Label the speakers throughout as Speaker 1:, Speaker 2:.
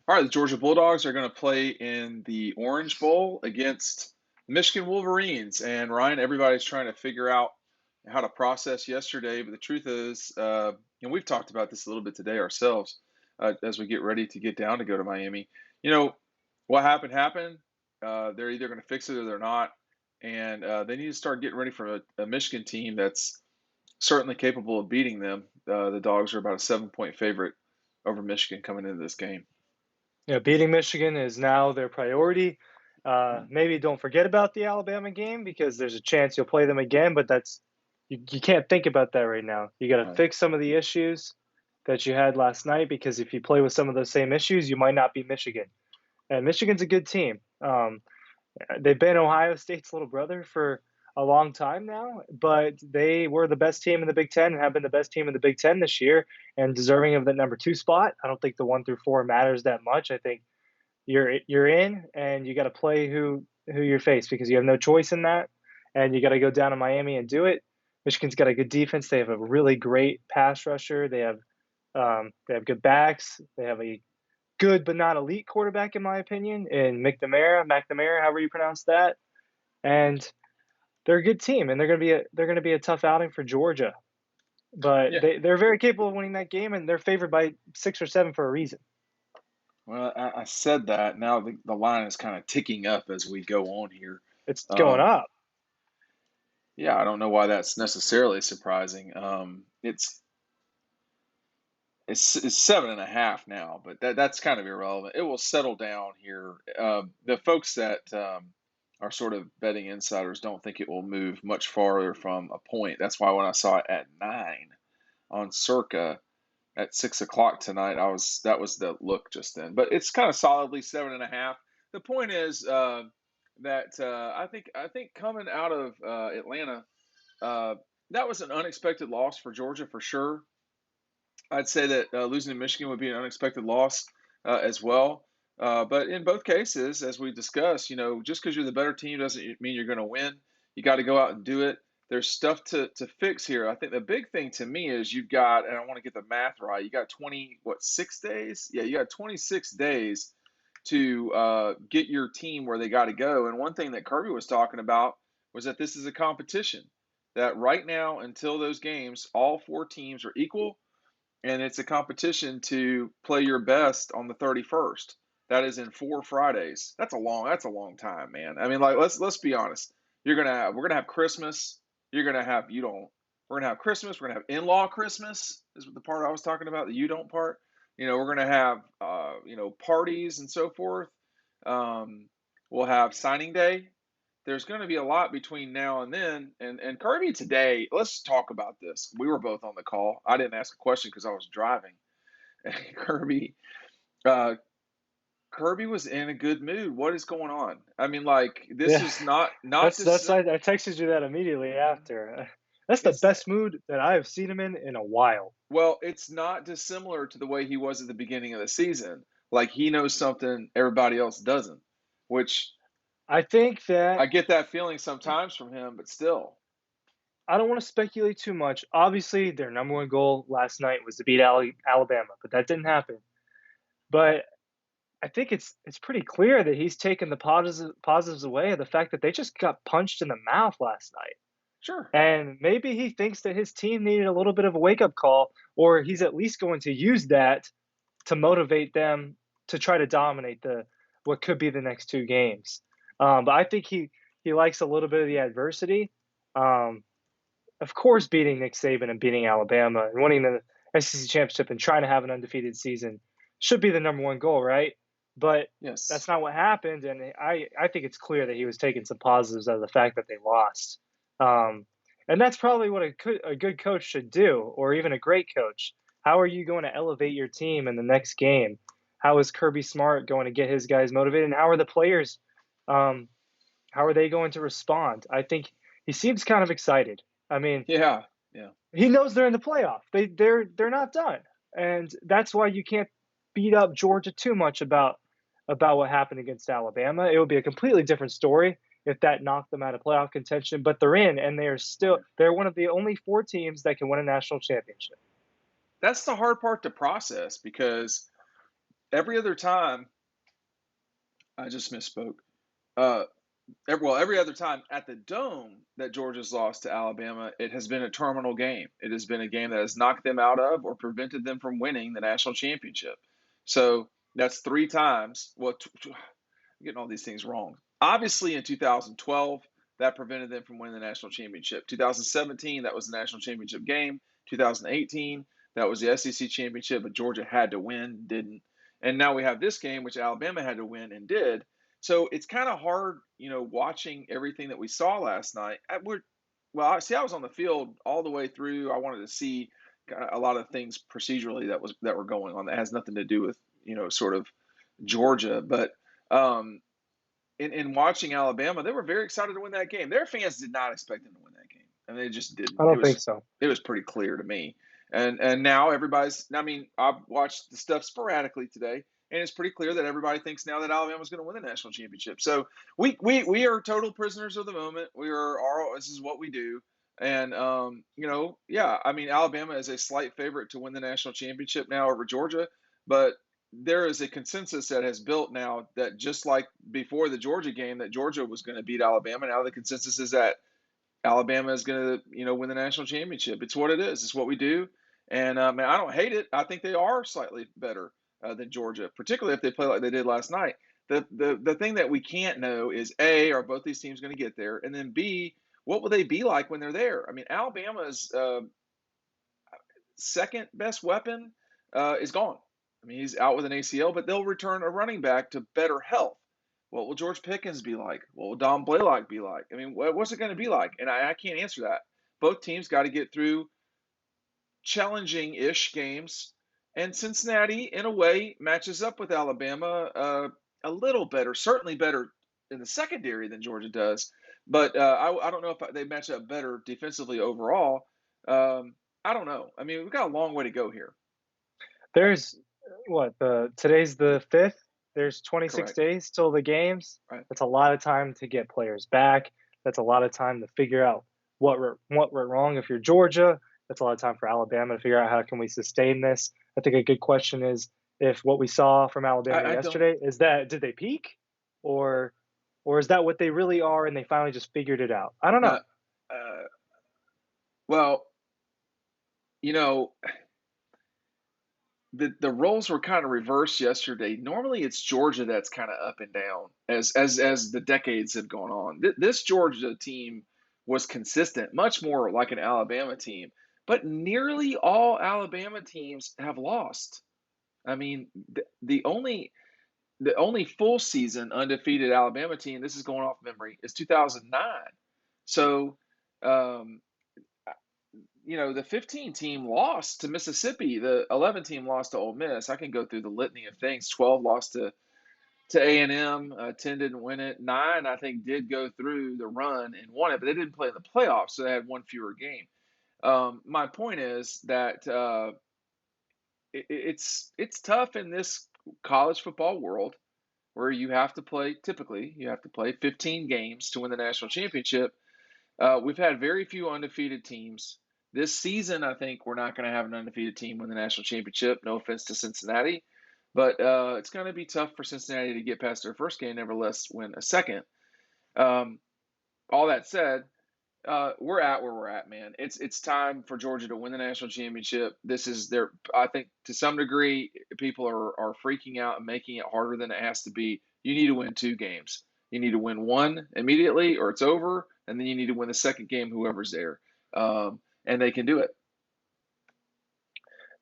Speaker 1: All right, the Georgia Bulldogs are going to play in the Orange Bowl against Michigan Wolverines. And Ryan, everybody's trying to figure out how to process yesterday. But the truth is, and we've talked about this a little bit today ourselves as we get ready to get down to go to Miami. You know, what happened happened. They're either going to fix it or they're not. And they need to start getting ready for a Michigan team that's certainly capable of beating them. The Dogs are about a 7-point favorite over Michigan coming into this game.
Speaker 2: Beating Michigan is now their priority. Maybe don't forget about the Alabama game because there's a chance you'll play them again, but you can't think about that right now. You got to
Speaker 1: Right.
Speaker 2: fix some of the issues that you had last night because if you play with some of those same issues, you might not beat Michigan. And Michigan's a good team. They've been Ohio State's little brother for a long time now, but they were the best team in the Big Ten and have been the best team in the Big Ten this year and deserving of the number two spot. I don't think the 1 through 4 matters that much. I think you're in and you got to play who you face because you have no choice in that, and you got to go down to Miami and do it. Michigan's got a good defense. They have a really great pass rusher. They have good backs. They have a good but not elite quarterback in my opinion in McNamara, however you pronounce that. And they're a good team, and they're gonna be a tough outing for Georgia. But
Speaker 1: Yeah.
Speaker 2: they're very capable of winning that game, and they're favored by 6 or 7 for a reason.
Speaker 1: Well, I said that. Now the line is kind of ticking up as we go on here.
Speaker 2: It's going
Speaker 1: Um,
Speaker 2: up.
Speaker 1: yeah, I don't know why that's necessarily surprising. It's 7.5 now, but that's kind of irrelevant. It will settle down here. The folks that are sort of betting insiders don't think it will move much farther from a point. That's why when I saw it at 9 on Circa at 6 o'clock tonight, that was the look just then. But it's kind of solidly 7.5. The point is that I think coming out of Atlanta, uh, that was an unexpected loss for Georgia for sure. I'd say that losing to Michigan would be an unexpected loss as well. But in both cases, as we discussed, just because you're the better team doesn't mean you're going to win. You got to go out and do it. There's stuff to fix here. I think the big thing to me is you've got, and I want to get the math right. You got 6 days? Yeah, you got 26 days to get your team where they got to go. And one thing that Kirby was talking about was that this is a competition. That right now, until those games, all four teams are equal and it's a competition to play your best on the 31st. That is in 4 Fridays. That's a long time, man. I mean, like let's be honest. We're gonna have Christmas. You're gonna have you don't. We're gonna have Christmas. We're gonna have in-law Christmas. Is the part I was talking about. The you don't part. We're gonna have parties and so forth. We'll have signing day. There's going to be a lot between now and then. And Kirby today, let's talk about this. We were both on the call. I didn't ask a question because I was driving. Kirby, uh, Kirby was in a good mood. What is going on? I mean, like this
Speaker 2: Yeah,
Speaker 1: is not
Speaker 2: that's
Speaker 1: this.
Speaker 2: I texted you that immediately after. That's the
Speaker 1: It's
Speaker 2: best mood that I have seen him in a while.
Speaker 1: well, it's not dissimilar to the way he was at the beginning of the season. Like he knows something everybody else doesn't, which
Speaker 2: I think that
Speaker 1: I get that feeling sometimes from him, but still.
Speaker 2: I don't want to speculate too much. Obviously, their number one goal last night was to beat Alabama, but that didn't happen. But I think it's pretty clear that he's taken the positives away of the fact that they just got punched in the mouth last night.
Speaker 1: Sure.
Speaker 2: And maybe he thinks that his team needed a little bit of a wake up call, or he's at least going to use that to motivate them to try to dominate the what could be the next 2 games. But I think he likes a little bit of the adversity. Um, of course, beating Nick Saban and beating Alabama and winning the SEC championship and trying to have an undefeated season should be the number one goal, right? But that's
Speaker 1: Yes.
Speaker 2: not what happened, and I think it's clear that he was taking some positives out of the fact that they lost. Um, and that's probably what a good coach should do, or even a great coach. How are you going to elevate your team in the next game? How is Kirby Smart going to get his guys motivated? And how are the players? Um, how are they going to respond? I think he seems kind of excited. I mean,
Speaker 1: Yeah. Yeah.
Speaker 2: he knows they're in the playoff. They're not done, and that's why you can't beat up Georgia too much about what happened against Alabama. It would be a completely different story if that knocked them out of playoff contention. But they're in, and
Speaker 1: Right.
Speaker 2: they're one of the only 4 teams that can win a national championship.
Speaker 1: That's the hard part to process because every other time, I just misspoke. Uh, every other time at the Dome that Georgia's lost to Alabama, it has been a terminal game. It has been a game that has knocked them out of or prevented them from winning the national championship. So that's three times. Well, I'm getting all these things wrong. Obviously, in 2012, that prevented them from winning the national championship. 2017, that was the national championship game. 2018, that was the SEC championship, but Georgia had to win, didn't. And now we have this game, which Alabama had to win and did. So it's kind of hard, watching everything that we saw last night. I was on the field all the way through. I wanted to see a lot of things procedurally that were going on that has nothing to do with sort of Georgia. But um, in watching Alabama, they were very excited to win that game. Their fans did not expect them to win that game, and they just didn't.
Speaker 2: I don't think so.
Speaker 1: It was pretty clear to me. And now everybody's. I mean, I've watched the stuff sporadically today, and it's pretty clear that everybody thinks now that Alabama's going to win the national championship. So we are total prisoners of the moment. This is what we do. And yeah, I mean, Alabama is a slight favorite to win the national championship now over Georgia, but there is a consensus that has built now that just like before the Georgia game, that Georgia was going to beat Alabama. Now the consensus is that Alabama is going to, win the national championship. It's what it is. It's what we do. And I don't hate it. I think they are slightly better than Georgia, particularly if they play like they did last night. The thing that we can't know is A, are both these teams going to get there? And then B, what will they be like when they're there? I mean, Alabama's second best weapon is gone. I mean, he's out with an ACL, but they'll return a running back to better health. What will George Pickens be like? What will Don Blaylock be like? I mean, what's it going to be like? And I can't answer that. Both teams got to get through challenging-ish games, and Cincinnati, in a way, matches up with Alabama a little better, certainly better in the secondary than Georgia does. But I don't know if they match up better defensively overall. I don't know. I mean, we've got a long way to go here.
Speaker 2: There's today's the 5th. There's 26
Speaker 1: Correct.
Speaker 2: days till the games.
Speaker 1: Right.
Speaker 2: That's a lot of time to get players back. That's a lot of time to figure out what went wrong if you're Georgia. That's a lot of time for Alabama to figure out how can we sustain this. I think a good question is if what we saw from Alabama
Speaker 1: I don't.
Speaker 2: yesterday is that did they peak, or is that what they really are and they finally just figured it out? I don't know.
Speaker 1: Uh, uh, well, you know, the roles were kind of reversed yesterday. Normally, it's Georgia that's kind of up and down as the decades have gone on. This Georgia team was consistent, much more like an Alabama team. But nearly all Alabama teams have lost. I mean, the only full season undefeated Alabama team, this is going off memory, is 2009. So, um, the 15 team lost to Mississippi. The 11 team lost to Ole Miss. I can go through the litany of things. 12 lost to A&M. 10 didn't win it. 9, I think, did go through the run and won it, but they didn't play in the playoffs, so they had one fewer game. My point is that it's tough in this college football world where typically you have to play 15 games to win the national championship. We've had very few undefeated teams. This season, I think we're not going to have an undefeated team win the national championship. No offense to Cincinnati, but it's going to be tough for Cincinnati to get past their first game, nevertheless win a second. Um, all that said, we're at where we're at, man. It's time for Georgia to win the national championship. This is their. I think to some degree, people are freaking out and making it harder than it has to be. You need to win 2 games. You need to win one immediately, or it's over, and then you need to win the second game, whoever's there, and they can do it.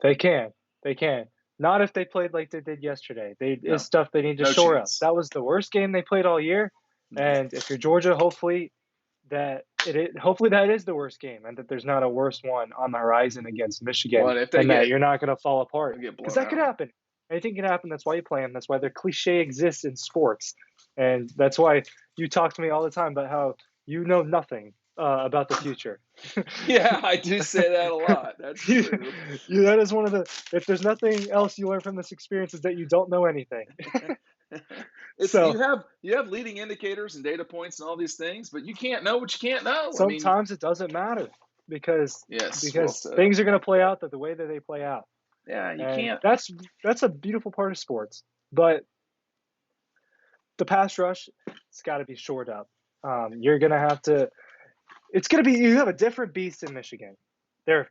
Speaker 2: They can. They can. Not if they played like they did yesterday. It's
Speaker 1: No,
Speaker 2: stuff they need to
Speaker 1: no
Speaker 2: shore up.
Speaker 1: chance.
Speaker 2: That was the worst game they played all year. And if you're Georgia, hopefully hopefully that is the worst game and that there's not a worse one on the horizon against Michigan
Speaker 1: Well, if they
Speaker 2: and that
Speaker 1: get
Speaker 2: you're not going to fall apart.
Speaker 1: get
Speaker 2: Because
Speaker 1: blown
Speaker 2: that could
Speaker 1: out,
Speaker 2: happen. Anything can happen. That's why you play them. That's why their cliche exists in sports. And that's why you talk to me all the time about how you know nothing about the future.
Speaker 1: yeah, I do say that a lot. That's true.
Speaker 2: That is one of the. If there's nothing else you learn from this experience, is that you don't know anything.
Speaker 1: It's
Speaker 2: So
Speaker 1: you have leading indicators and data points and all these things, but you can't know what you can't know. I mean,
Speaker 2: sometimes it doesn't matter because
Speaker 1: yes, well said.
Speaker 2: things are going to play out the way that they play out.
Speaker 1: Yeah, you
Speaker 2: and
Speaker 1: can't.
Speaker 2: that's a beautiful part of sports. But the pass rush, it's got to be shored up. You're gonna have to. It's gonna be you have a different beast in Michigan. They're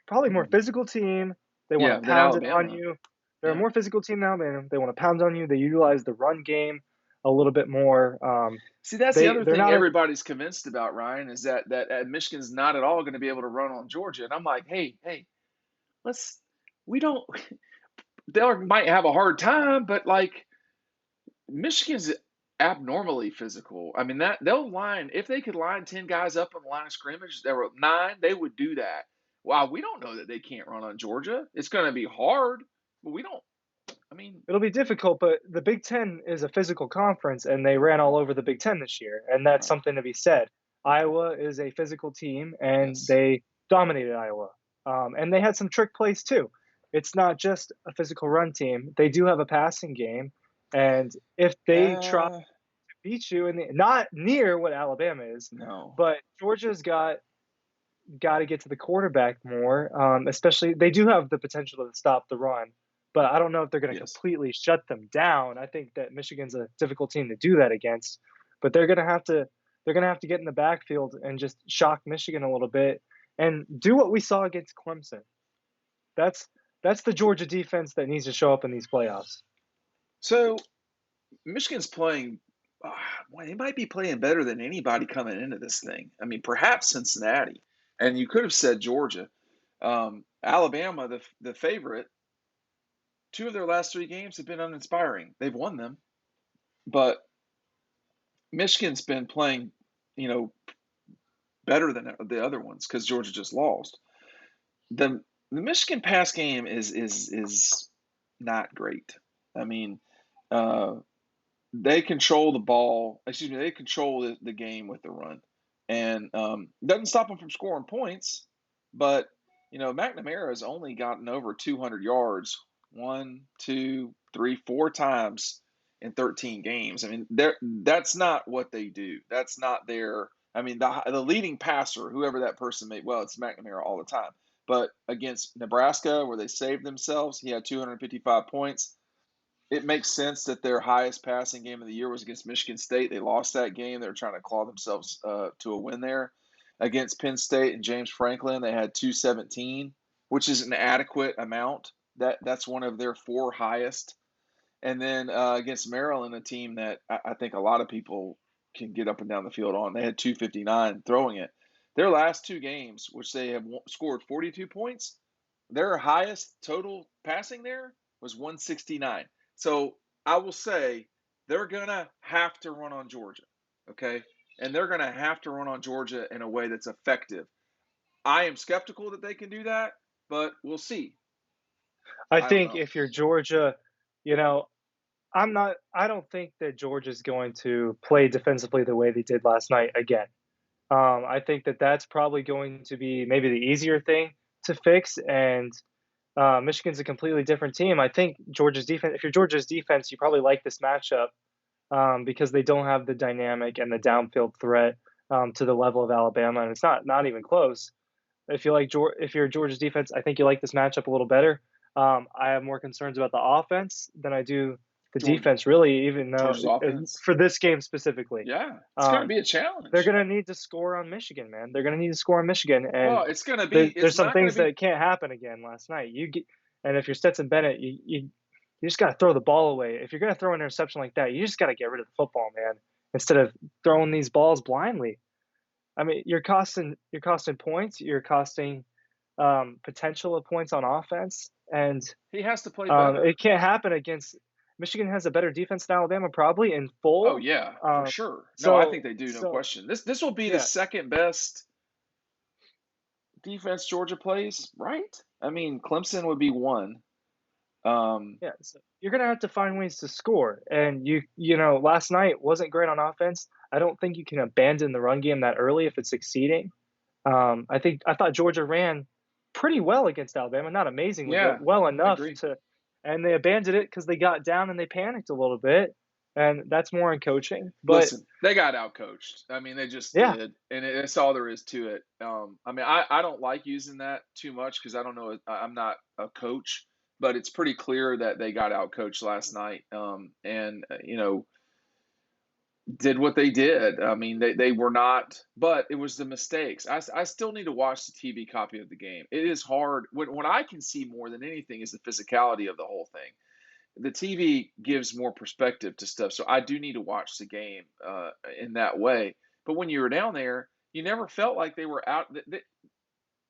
Speaker 2: probably more
Speaker 1: Mhm.
Speaker 2: physical team. They want
Speaker 1: Yeah,
Speaker 2: to
Speaker 1: then
Speaker 2: pound it on
Speaker 1: Alabama.
Speaker 2: you. They're a
Speaker 1: Yeah.
Speaker 2: more physical team now, man. They want to pound on you. They utilize the run game a little bit more.
Speaker 1: See, that's the
Speaker 2: They
Speaker 1: other
Speaker 2: they're
Speaker 1: thing
Speaker 2: not a
Speaker 1: everybody's convinced about, Ryan, is that Michigan's not at all going to be able to run on Georgia. And I'm like, hey, let's we don't they might have a hard time, but like Michigan's abnormally physical. I mean that they'll line if they could line 10 guys up on the line of scrimmage, there were 9, they would do that. Wow, we don't know that they can't run on Georgia. It's going to be hard, but we don't. I mean,
Speaker 2: It'll be difficult, but the Big Ten is a physical conference, and they ran all over the Big Ten this year, and that's
Speaker 1: right.
Speaker 2: something to be said.
Speaker 1: Okay.
Speaker 2: Iowa is a physical team, and
Speaker 1: Yes.
Speaker 2: they dominated Iowa. And they had some trick plays too. It's not just a physical run team; they do have a passing game, and if they try to
Speaker 1: Uh,
Speaker 2: beat you, and not near what Alabama is,
Speaker 1: no.
Speaker 2: but Georgia's got to get to the quarterback more. Especially they do have the potential to stop the run, but I don't know if they're going to
Speaker 1: Yes.
Speaker 2: completely shut them down. I think that Michigan's a difficult team to do that against, but they're going to have to get in the backfield and just shock Michigan a little bit and do what we saw against Clemson. That's that's the Georgia defense that needs to show up in these playoffs.
Speaker 1: So Michigan's playing. Uh, Boy, they might be playing better than anybody coming into this thing. I mean, perhaps Cincinnati, and you could have said Georgia, Alabama, the favorite. 2 of their last 3 games have been uninspiring. They've won them, but Michigan's been playing, you know, better than the other ones because Georgia just lost. The Michigan pass game is not great. I mean, uh, they control the ball. Excuse me, they control the game with the run, and doesn't stop them from scoring points. But McNamara has only gotten over 200 yards one, two, three, 4 times in 13 games. I mean, that's not what they do. That's not their. I mean, the leading passer, whoever that person may. Well, it's McNamara all the time. But against Nebraska, where they saved themselves, he had 255 points. It makes sense that their highest passing game of the year was against Michigan State. They lost that game. They were trying to claw themselves to a win there. Against Penn State and James Franklin, they had 217, which is an adequate amount. That's one of their 4 highest. And then against Maryland, a team that I think a lot of people can get up and down the field on, they had 259 throwing it. Their last 2 games, which they have scored 42 points, their highest total passing there was 169. So I will say they're going to have to run on Georgia, okay? And they're going to have to run on Georgia in a way that's effective. I am skeptical that they can do that, but we'll see.
Speaker 2: I
Speaker 1: I don't
Speaker 2: think
Speaker 1: know.
Speaker 2: if you're Georgia, you know, I don't think that Georgia's going to play defensively the way they did last night again. I think that that's probably going to be maybe the easier thing to fix, and Michigan's a completely different team. I think Georgia's defense. If you're Georgia's defense, you probably like this matchup because they don't have the dynamic and the downfield threat to the level of Alabama, and it's not even close. If you're Georgia's defense, I think you like this matchup a little better. I have more concerns about the offense than I do the
Speaker 1: Georgia,
Speaker 2: defense, really, even though
Speaker 1: Georgia's offense.
Speaker 2: for this game specifically.
Speaker 1: Yeah, it's going to
Speaker 2: Um,
Speaker 1: be a
Speaker 2: they're
Speaker 1: challenge.
Speaker 2: gonna need to score on Michigan, man. They're gonna need to score on Michigan, and
Speaker 1: Well, it's going to be.
Speaker 2: there's
Speaker 1: It's
Speaker 2: some
Speaker 1: not going to
Speaker 2: things
Speaker 1: be.
Speaker 2: that can't happen again last night. And if you're Stetson Bennett, you just gotta throw the ball away. If you're gonna throw an interception like that, you just gotta get rid of the football, man, instead of throwing these balls blindly. I mean, you're costing points, you're costing potential of points on offense, and
Speaker 1: He has to play better.
Speaker 2: it can't happen against Michigan has a better defense than Alabama probably in
Speaker 1: Oh
Speaker 2: full.
Speaker 1: yeah, for
Speaker 2: Um,
Speaker 1: sure. No, I
Speaker 2: so
Speaker 1: think they do, no
Speaker 2: so
Speaker 1: question. This will be the
Speaker 2: yeah,
Speaker 1: second best defense Georgia plays, right? I mean, Clemson would be one. Um,
Speaker 2: yeah. So you're gonna have to find ways to score, and you know last night wasn't great on offense. I don't think you can abandon the run game that early if it's succeeding. I thought Georgia ran pretty well against Alabama, not amazingly, but
Speaker 1: yeah,
Speaker 2: well
Speaker 1: I
Speaker 2: enough
Speaker 1: agree.
Speaker 2: to, and they abandoned it because they got down and they panicked a little bit, and that's more in coaching. But
Speaker 1: Listen, they got outcoached. I mean, they just
Speaker 2: yeah,
Speaker 1: did, and that's all there is to it. I mean, I don't like using that too much because I don't know. I'm not a coach, but it's pretty clear that they got outcoached last night. And did what they did. I mean, they were not, but it was the mistakes. I still need to watch the TV copy of the game. It is hard. What I can see more than anything is the physicality of the whole thing. The TV gives more perspective to stuff, so I do need to watch the game in that way. But when you were down there, you never felt like they were out.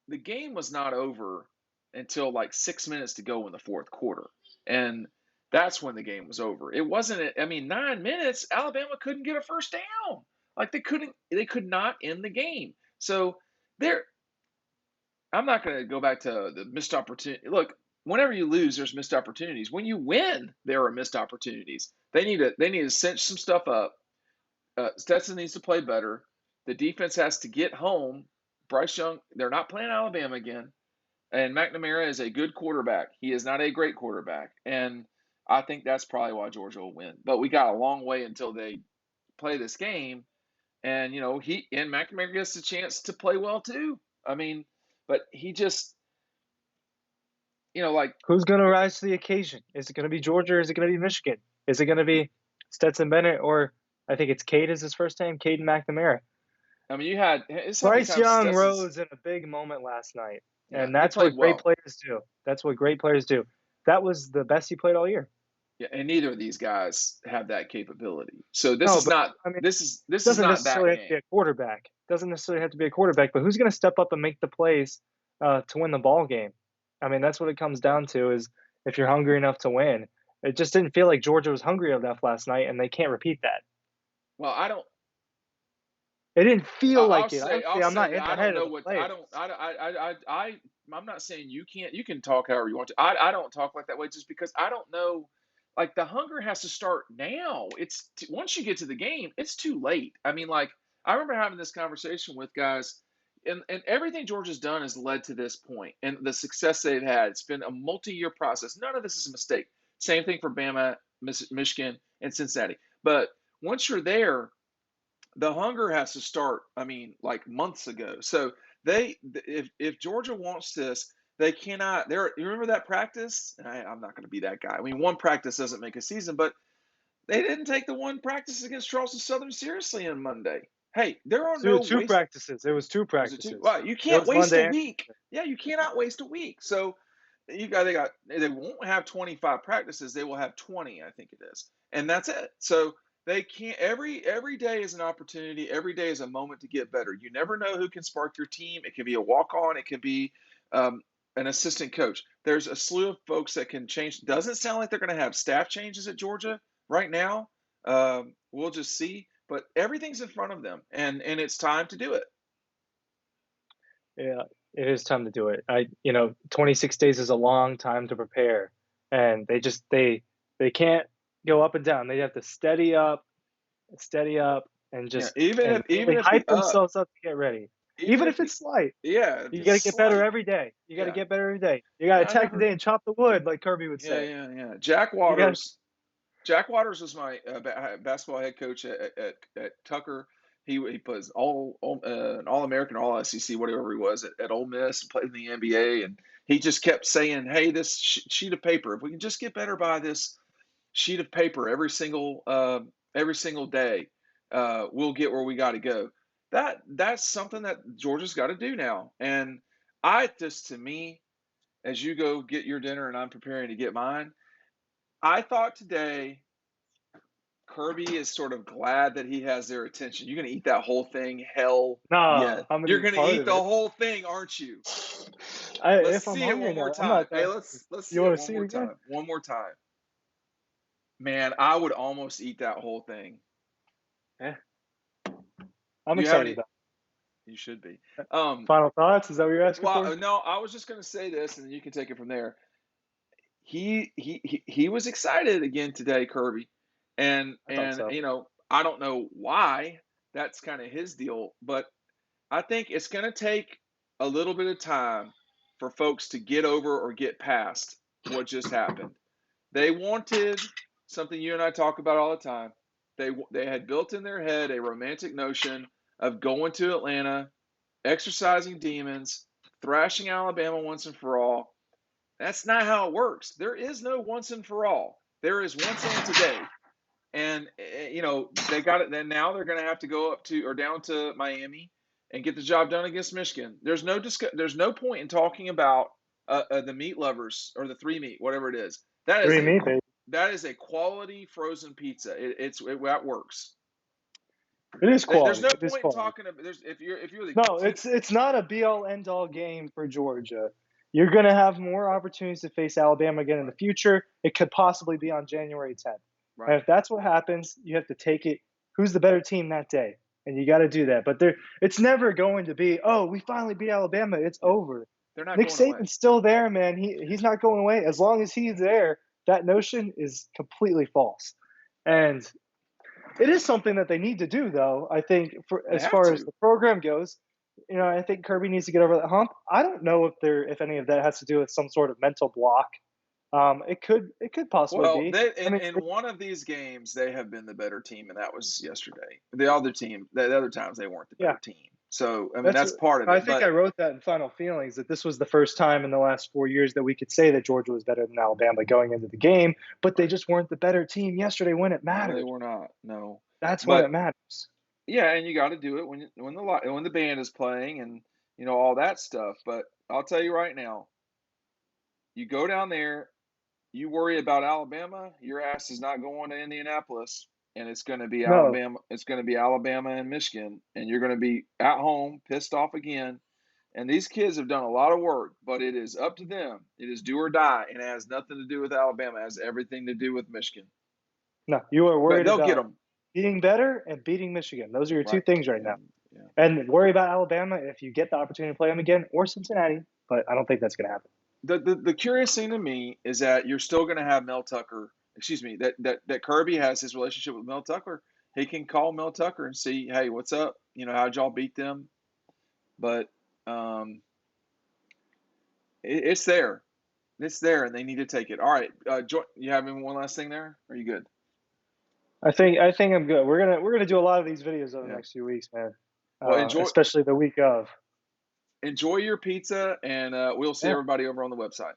Speaker 1: The game was not over until like 6 minutes to go in the fourth quarter, and that's when the game was over. It wasn't. I mean, 9 minutes, Alabama couldn't get a first down. Like they couldn't. They could not end the game. So there. I'm not going to go back to the missed opportunity. Look, whenever you lose, there's missed opportunities. When you win, there are missed opportunities. They need to cinch some stuff up. Stetson needs to play better. The defense has to get home. Bryce Young, they're not playing Alabama again. And McNamara is a good quarterback. He is not a great quarterback. And I think that's probably why Georgia will win. But we got a long way until they play this game. And, McNamara gets a chance to play well too. I mean, but he just, like,
Speaker 2: who's going to rise to the occasion? Is it going to be Georgia or is it going to be Michigan? Is it going to be Stetson Bennett or I think it's Cade is his first name, Caden McNamara?
Speaker 1: I mean, it's how many
Speaker 2: Bryce
Speaker 1: times
Speaker 2: Young
Speaker 1: Stetson's,
Speaker 2: rose in a big moment last night,
Speaker 1: yeah,
Speaker 2: and
Speaker 1: he
Speaker 2: that's
Speaker 1: played
Speaker 2: what great
Speaker 1: well.
Speaker 2: players do. That's what great players do. That was the best he played all year.
Speaker 1: Yeah, and neither of these guys have that capability. So this
Speaker 2: No,
Speaker 1: is
Speaker 2: but
Speaker 1: not
Speaker 2: I mean,
Speaker 1: this is
Speaker 2: doesn't
Speaker 1: not that
Speaker 2: necessarily have to
Speaker 1: game.
Speaker 2: be a quarterback. Doesn't necessarily have to be a quarterback, but who's going to step up and make the plays to win the ball game? I mean, that's what it comes down to. Is if you're hungry enough to win. It just didn't feel like Georgia was hungry enough last night, and they can't repeat that.
Speaker 1: Well, I don't.
Speaker 2: It didn't feel
Speaker 1: I'll
Speaker 2: like it.
Speaker 1: say
Speaker 2: Obviously,
Speaker 1: I'll
Speaker 2: I'm
Speaker 1: say
Speaker 2: not
Speaker 1: that
Speaker 2: in the
Speaker 1: I don't
Speaker 2: head of
Speaker 1: know
Speaker 2: the
Speaker 1: what I
Speaker 2: players.
Speaker 1: don't I'm not saying you can't. You can talk however you want to. I don't talk like that way just because I don't know. Like the hunger has to start now. Once you get to the game, it's too late. I mean, like I remember having this conversation with guys, and everything Georgia's done has led to this point, and the success they've had. It's been a multi-year process. None of this is a mistake. Same thing for Bama, Michigan, and Cincinnati. But once you're there, the hunger has to start. I mean, like months ago. So if Georgia wants this, they cannot. You remember that practice? I'm not going to be that guy. I mean, one practice doesn't make a season, but they didn't take the one practice against Charleston Southern seriously on Monday. Hey, there are no
Speaker 2: Two
Speaker 1: waste.
Speaker 2: practices. There was two
Speaker 1: Was it two?
Speaker 2: practices.
Speaker 1: Well, you
Speaker 2: It
Speaker 1: can't
Speaker 2: was
Speaker 1: waste a
Speaker 2: Monday.
Speaker 1: week. Yeah, you cannot waste a week. So they won't have 25 practices. They will have 20, I think it is, and that's it. So they can't. Every day is an opportunity. Every day is a moment to get better. You never know who can spark your team. It can be a walk on. It can be um, an assistant coach. There's a slew of folks that can change. Doesn't sound like they're going to have staff changes at Georgia right now. We'll just see. But everything's in front of them, and it's time to do it.
Speaker 2: Yeah, it is time to do it. 26 days is a long time to prepare, and they can't go up and down. They have to steady up, and
Speaker 1: Yeah,
Speaker 2: just and
Speaker 1: even
Speaker 2: really
Speaker 1: if the
Speaker 2: hype
Speaker 1: up,
Speaker 2: themselves up to get ready.
Speaker 1: even
Speaker 2: Even
Speaker 1: if
Speaker 2: if
Speaker 1: the
Speaker 2: it's slight,
Speaker 1: yeah,
Speaker 2: you
Speaker 1: the
Speaker 2: got to get better
Speaker 1: slight,
Speaker 2: every day. You got to
Speaker 1: yeah.
Speaker 2: get better every day. You got to
Speaker 1: I
Speaker 2: attack the
Speaker 1: never.
Speaker 2: day and chop the wood, like Kirby would
Speaker 1: Yeah,
Speaker 2: say.
Speaker 1: yeah, yeah.
Speaker 2: You got
Speaker 1: Jack Waters was my basketball head coach at Tucker. He was an All American, All SEC, whatever he was at Ole Miss, played in the NBA, and he just kept saying, "Hey, this sheet of paper. If we can just get better by this sheet of paper every single day, we'll get where we got to go." That's something that Georgia's got to do now. And to me, as you go get your dinner and I'm preparing to get mine, I thought today Kirby is sort of glad that he has their attention. You're going to eat that whole thing? Hell yeah.
Speaker 2: nah. I'm gonna
Speaker 1: You're
Speaker 2: be
Speaker 1: going to
Speaker 2: part
Speaker 1: eat
Speaker 2: of
Speaker 1: the
Speaker 2: it.
Speaker 1: whole thing, aren't you? Let's
Speaker 2: If I'm
Speaker 1: see it
Speaker 2: hungry
Speaker 1: one more
Speaker 2: enough, I'm
Speaker 1: time.
Speaker 2: not
Speaker 1: Hey,
Speaker 2: done.
Speaker 1: let's
Speaker 2: You
Speaker 1: see it
Speaker 2: want to
Speaker 1: one
Speaker 2: see it
Speaker 1: more
Speaker 2: again?
Speaker 1: time. One more time. Man, I would almost eat that whole thing.
Speaker 2: Yeah, I'm
Speaker 1: Do you have
Speaker 2: excited
Speaker 1: any?
Speaker 2: about
Speaker 1: You should be.
Speaker 2: it.
Speaker 1: Um,
Speaker 2: Final thoughts? Is that what you're asking
Speaker 1: well,
Speaker 2: for?
Speaker 1: no, I was just going to say this, and then you can take it from there. He was excited again today, Kirby, and
Speaker 2: I thought so.
Speaker 1: I don't know why. That's kind of his deal, but I think it's going to take a little bit of time for folks to get over or get past what just happened. They wanted something you and I talk about all the time. They had built in their head a romantic notion of going to Atlanta, exercising demons, thrashing Alabama once and for all. That's not how it works. There is no once and for all. There is once and today. And they got it. Then now they're going to have to go up to or down to Miami and get the job done against Michigan. There's no point in talking about the meat lovers or the three meat, whatever it is. That is
Speaker 2: Three meat, baby.
Speaker 1: that is a quality frozen pizza. That works.
Speaker 2: It is
Speaker 1: There's
Speaker 2: quality.
Speaker 1: no
Speaker 2: It is
Speaker 1: point in
Speaker 2: quality.
Speaker 1: talking about if you're the
Speaker 2: No,
Speaker 1: team.
Speaker 2: it's not a be all end all game for Georgia. You're going to have more opportunities to face Alabama again in the future. It could possibly be on January 10th.
Speaker 1: Right.
Speaker 2: And if that's what happens, you have to take it. Who's the better team that day? And you got to do that. But it's never going to be, oh, we finally beat Alabama. It's over.
Speaker 1: They're not
Speaker 2: Nick
Speaker 1: going away.
Speaker 2: Saban's still there, man. He's not going away. As long as he's there, that notion is completely false. And it is something that they need to do, though. I think
Speaker 1: They
Speaker 2: as
Speaker 1: have
Speaker 2: far as
Speaker 1: to.
Speaker 2: the program goes, I think Kirby needs to get over that hump. I don't know if any of that has to do with some sort of mental block. It could possibly
Speaker 1: Well,
Speaker 2: be. I mean,
Speaker 1: in one of these games, they have been the better team, and that was yesterday. The other times, they weren't the
Speaker 2: yeah,
Speaker 1: better team. So, I mean,
Speaker 2: that's.
Speaker 1: that's part of
Speaker 2: I
Speaker 1: it.
Speaker 2: think I
Speaker 1: But
Speaker 2: wrote that in Final Feelings that this was the first time in the last 4 years that we could say that Georgia was better than Alabama going into the game, but they
Speaker 1: right.
Speaker 2: just weren't the better team yesterday when it
Speaker 1: No, they
Speaker 2: mattered.
Speaker 1: were not. No.
Speaker 2: That's when it
Speaker 1: But
Speaker 2: matters.
Speaker 1: yeah, and you got to do it when the band is playing and all that stuff. But I'll tell you right now, you go down there, you worry about Alabama, your ass is not going to Indianapolis, and it's going to be
Speaker 2: No,
Speaker 1: Alabama. It's going to be Alabama and Michigan, and you're going to be at home, pissed off again. And these kids have done a lot of work, but it is up to them. It is do or die, and it has nothing to do with Alabama. It has everything to do with Michigan.
Speaker 2: no, you are
Speaker 1: But
Speaker 2: worried
Speaker 1: they'll get
Speaker 2: about
Speaker 1: them
Speaker 2: being better and beating Michigan. Those are your two
Speaker 1: right.
Speaker 2: things right
Speaker 1: Yeah,
Speaker 2: now.
Speaker 1: yeah.
Speaker 2: And worry about Alabama if you get the opportunity to play them again, or Cincinnati, but I don't think that's going to happen.
Speaker 1: The curious thing to me is that you're still going to have Mel Tucker. Excuse me. That Kirby has his relationship with Mel Tucker. He can call Mel Tucker and see, hey, what's up? How'd y'all beat them? But um, it's there. It's there, and they need to take it. All right, you have one last thing there? Or are you good?
Speaker 2: I think I'm good. We're gonna do a lot of these videos over the
Speaker 1: Yeah.
Speaker 2: next few weeks, man.
Speaker 1: Well,
Speaker 2: Especially the week of.
Speaker 1: enjoy your pizza, and we'll see
Speaker 2: Yeah.
Speaker 1: everybody over on the website.